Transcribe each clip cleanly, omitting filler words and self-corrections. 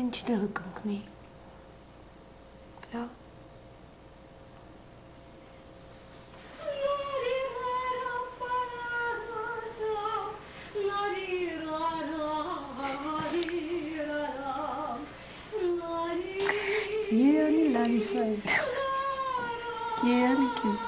ինչ տեղը կընկնի։ Լավ։ Երանի Լարիսա է։ Երանի կին։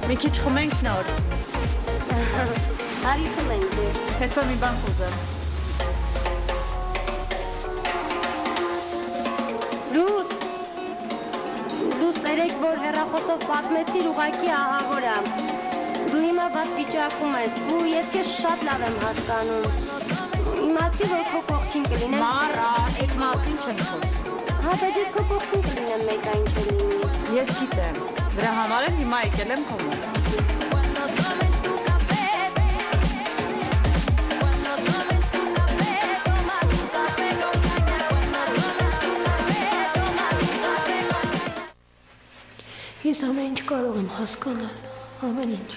Մի քիչ խմենք նոր։ Արի խմենք։ Հեսա մի բան կուզեմ։ Լուս երեք որ հեռախոսով պատմեցիր ուղակի ահավոր եմ։ Դու հիմա վատ վիճակում ես ու ես քեզ շատ լավ եմ հասկանում։ Իմացի որ քո կողքին կլինեմ։ Մարա, այդ մասին չեմ խոսում։ Հա, բայց ես քո կողքին կլինեմ մեկը ինչ լինի։ Ես գիտեմ։ Դրա համար էլ հիմա եկել եմ քո մոտ։ Ես ամեն ինչ կարող եմ հասկանալ, ամեն ինչ։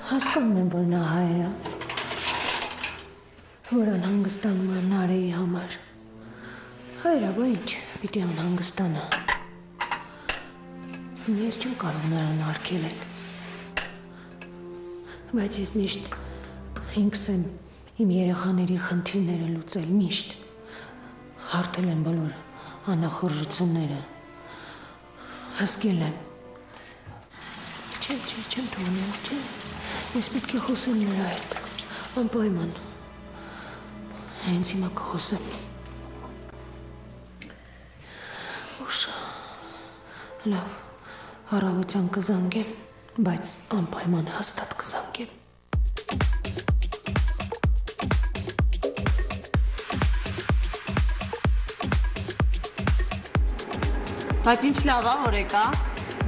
Հասկանում եմ, որ նա հայր է, որ անհանգստանում է Նարեի համար։ Հայր է, բա ինչ, պիտի անհանգստանա։ Ես չեմ կարող նրան արգելել, բայց ես միշտ ինքս եմ իմ երեխաների խնդիրները լուծել, միշտ հարթել եմ բոլոր անախորժությունները, հսկել եմ։ Չեմ թողնել, չէ, ես պետք է խոսեմ նրա հետ, անպայման, հենց հիմա կխոսեմ։ Ուշ, լավ, առավոտյան կզանգեմ, բայց անպայման հաստատ կզանգեմ։ Բայց ինչ լավ է, որ եկա։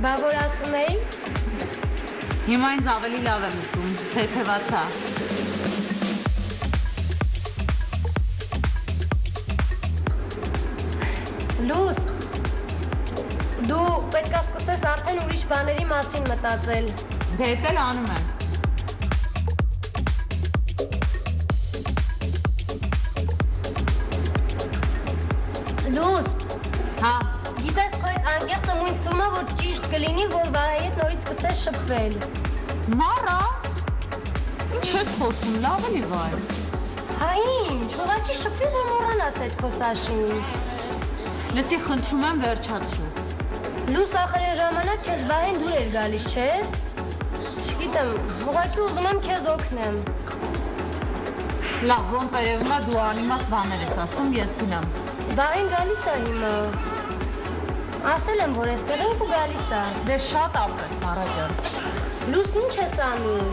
Բա որ ասում էի։ Հիմա ինձ ավելի լավ եմ զգում, թեթևացա։ Լուս, դու պետք է սկսես արդեն ուրիշ բաների մասին մտածել։ Դե էդ էլ անում եմ։ Լուս, հա, գիտես քո այդ անկեղծը մույս թվում է, որ ճիշտ կլինի, որ Վահայի հետ նորից սկսես շփվել։ Մարա, ինչ ես խոսում, լավ էլի վայ։ Հա ինչ, ուղղակի շփվի, որ մոռանաս այդ քո Սաշին։ Լսի, խնդրում եմ վերջացրու։ Լուս ախր այն ժամանակ քեզ Վահեն դուր էր գալիս, չէ՞։ Չգիտեմ, ուղղակի ուզում եմ քեզ օգնեմ։ Լավ, ոնց երևում է դու անիմաստ բաներ ես ասում, ես գնամ։ Վահեն գալիս է հիմա։ Ասել եմ, որ այստեղ ենք ու գալիս է։ Դե շատ ապրես, Մարա ջան։ Լուս ինչ ես անում։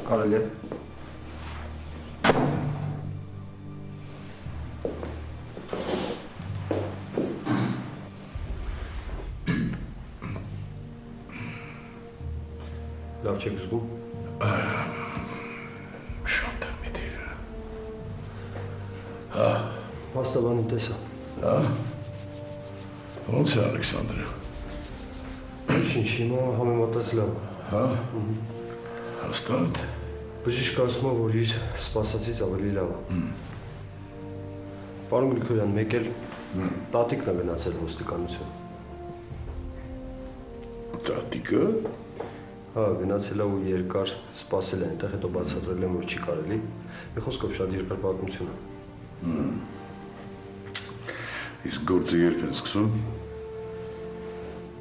Կարելի է։ Լավ չեք զգում։ Շատ եմ միտիր։ Հաստավանում տեսա։ Ոնց է Ալեքսանդրը։ Ինչ հիմա համեմատած լավ։ Հաստատ։ Բժիշկը ասում է, որ իր սպասածից ավելի լավ է։ Պարոն Գրիգորյան, մեկ էլ տատիկն է գնացել ոստիկանություն։ Տատիկը։ Հա, գնացել է ու երկար սպասել է այնտեղ, հետո բացատրել են, որ չի կարելի։ Մի խոսքով շատ երկար պատմություն է։ Իսկ գործը երբ են սկսում։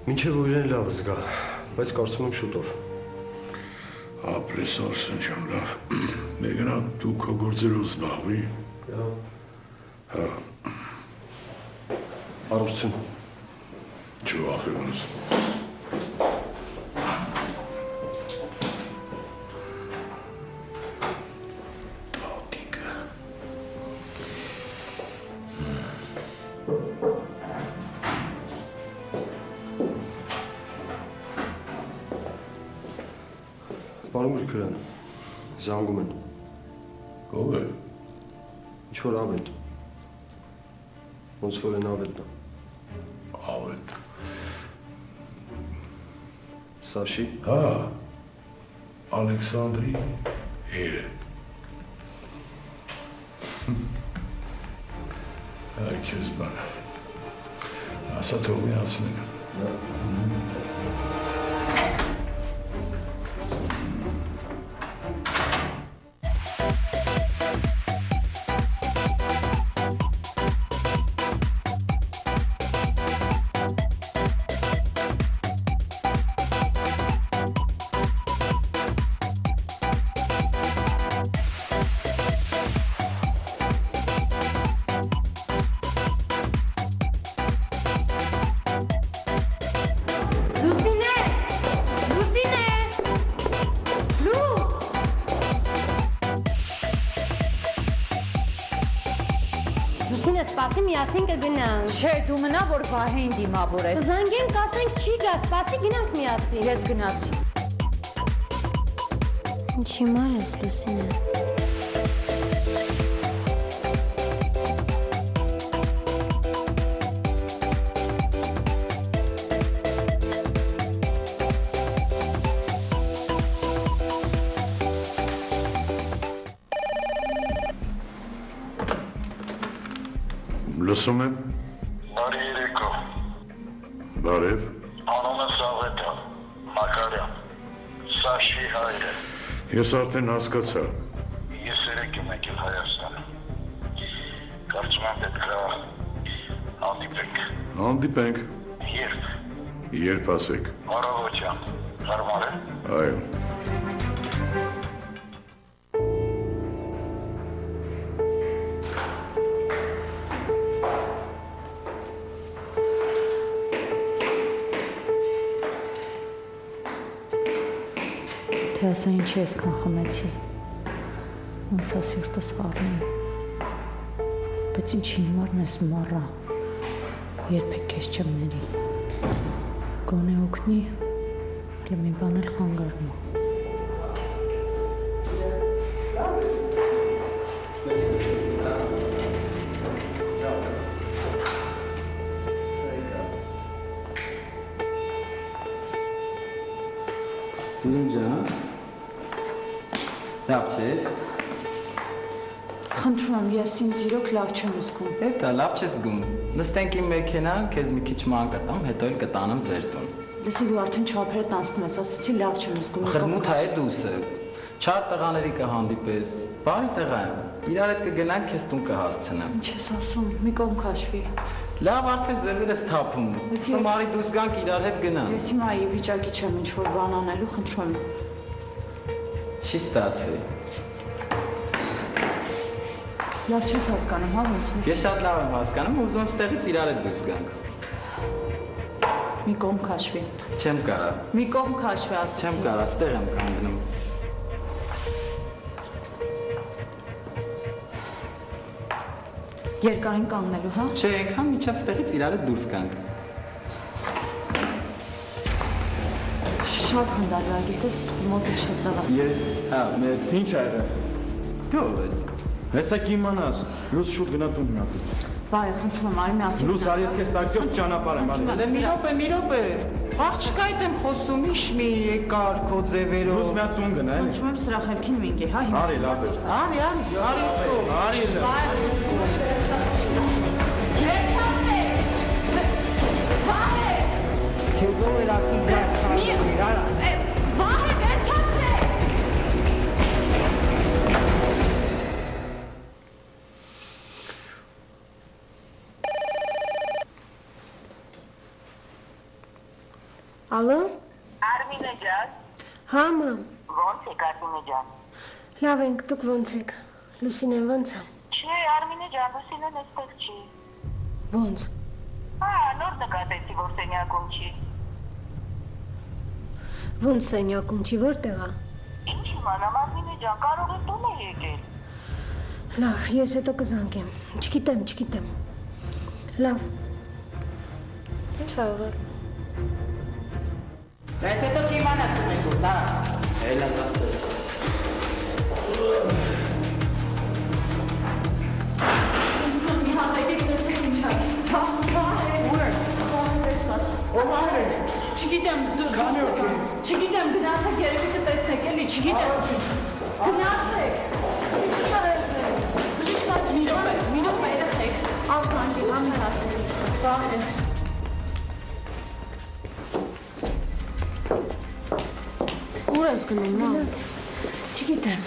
Մինչև որ իրեն լավ զգա, բայց կարծում եմ շուտով։ Ապրես Արսեն ջան, լավ։ Մեգնա դու քո գործերով զբաղվի։ Հա։ Առողջություն։ Չվախենաս։ Պարոն Գրիգորյան, զանգում են։ Ո՞վ է։ Ինչ-որ ավետ։ Ոնց որ են ավետն է։ Ավետ։ Սաշի։ Հա։ Ալեքսանդրի հերը։ Այ քեզ բան։ Ասա թող միացնեն։ Սպասի միասին կգնանք։ Չէ, դու մնա, որ Վահեին դիմավորես։ Զանգենք, ասենք չի գա, սպասի գնանք միասին։ Ես գնացի։ Ինչի մար ես, Լուսինե։ Լսում եմ։ Բարի երեկո։ Բարև։ Անունս Ավետը, Մակարյան, Սաշի հայրը։ Ես արդեն հասկացա։ Ես երեկ եմ եկել Հայաստան։ Կարծում եմ պետք է հանդիպենք։ Հանդիպենք։ Երբ։ Երբ ասեք։ Առավոտյան։ Հարմար է։ Այո։ Թե ասա ինչի այսքան խմեցի, ոնց է սիրտս խառնում, բայց ինչի հիմարն ես մառա, երբեք քեզ չեմ ների, գոնե օգնի, հələ մի բան էլ խանգարում է։ Ջան, լավ չես։ Խնդրում եմ, ես ինձ իրոք լավ չեմ զգում։ Էտա լավ չես զգում։ Նստենք իմ մեքենա, քեզ մի քիչ ման կտամ, հետո էլ կտանեմ ձեր տուն։ Լսի, դու արդեն չափերդ անցնում ես, ասացի լավ չեմ զգում։ Խրմութ է դուսը։ Չար տղաների կհանդիպես։ Բարի տղա եմ։ Իրար հետ կգնանք, քեզ տուն կհասցնեմ։ Ինչ ես ասում, մի կողմ քաշվի։ Լավ, արդեն ձևեր ես թափում։ Սմարի դուս գանք իրար հետ գնանք։ Ես հիմա ի վիճակի չեմ ինչ-որ բան անելու, խնդրում եմ։ Չի ստացվի։ Լավ չես հասկանում, հա ոնց։ Ես շատ լավ եմ հասկանում, ուզում եմ ստեղից իրար հետ դուս գանք։ Մի կողմ քաշվի։ Չեմ կարա։ Մի կողմ քաշվի, ասացի։ Չեմ կարա, ստեղ եմ կանգնում։ Երկար են կանգնելու, հա։ Չէ, այնքան միջև ստեղից իրար հետ դուրս գանք։ Շատ հանդարվա, գիտես, մոտից շատ լավ աստ։ Ես, մերս, ինչ ա եղել։ Դու ով ես։ Հեսա կիմանաս, լուս շուտ գնա տուն հնապի։ Վայ, խնդրում եմ, արի մի ասի։ Լուս արի ես կես տաքսիով ճանապարհ եմ արի։ Դե մի րոպե, աղջկա այդ եմ խոսում, ինչ մի եկար քո ձևերով։ Լուս մի հատ տուն գնա, էլի։ Խնդրում եմ սրա խելքին մինգե, հա հիմա։ Արի, լավ է։ Արի սկով։ Արի Ալո։ Արմինե ջան։ Հա, մամ։ Ո՞նց եք Արմինե ջան։ Լավ ենք, դուք ո՞նց եք։ Լուսինեն ո՞նց է։ Չէ, Արմինե ջան, Լուսինեն այստեղ չի։ Ո՞նց։ Հա, նոր նկատեցի, որ սենյակում չի։ Ո՞նց սենյակում չի, որտեղ է։ Ինչ իմանամ, Արմինե ջան, կարող է տուն է եկել։ Լավ, ես հետո կզանգեմ։ Չգիտեմ։ Լավ։ Ինչ ա եղել։ Բայց հետո կիմանաս ում եք ուր, դա։ Էլա լավ։ Մի հատ եկեք տեսեք ինչ ա։ Չգիտեմ, չգիտեմ, գնացեք երևի կտեսնեք, էլի, չգիտեմ։ Գնացեք։ Բժիշկաց մի րոպե երեխեք։ Ալքանքի, համներացեք։ Բան է։ Ուր ես գնում, մամ։ Չգիտեմ,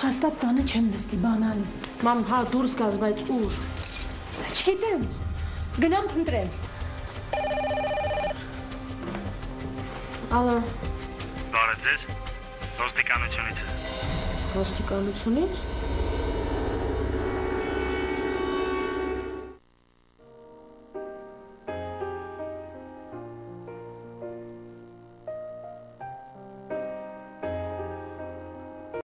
հաստատ տանը չեմ նստի, բանալի։ Մամ, հա, դուրս գազ, բայց ուր։ Չգիտեմ, գնամ փնտրեմ։ Ալո, Բարև ձեզ, ոստիկանությունից։ ոստիկանությունից։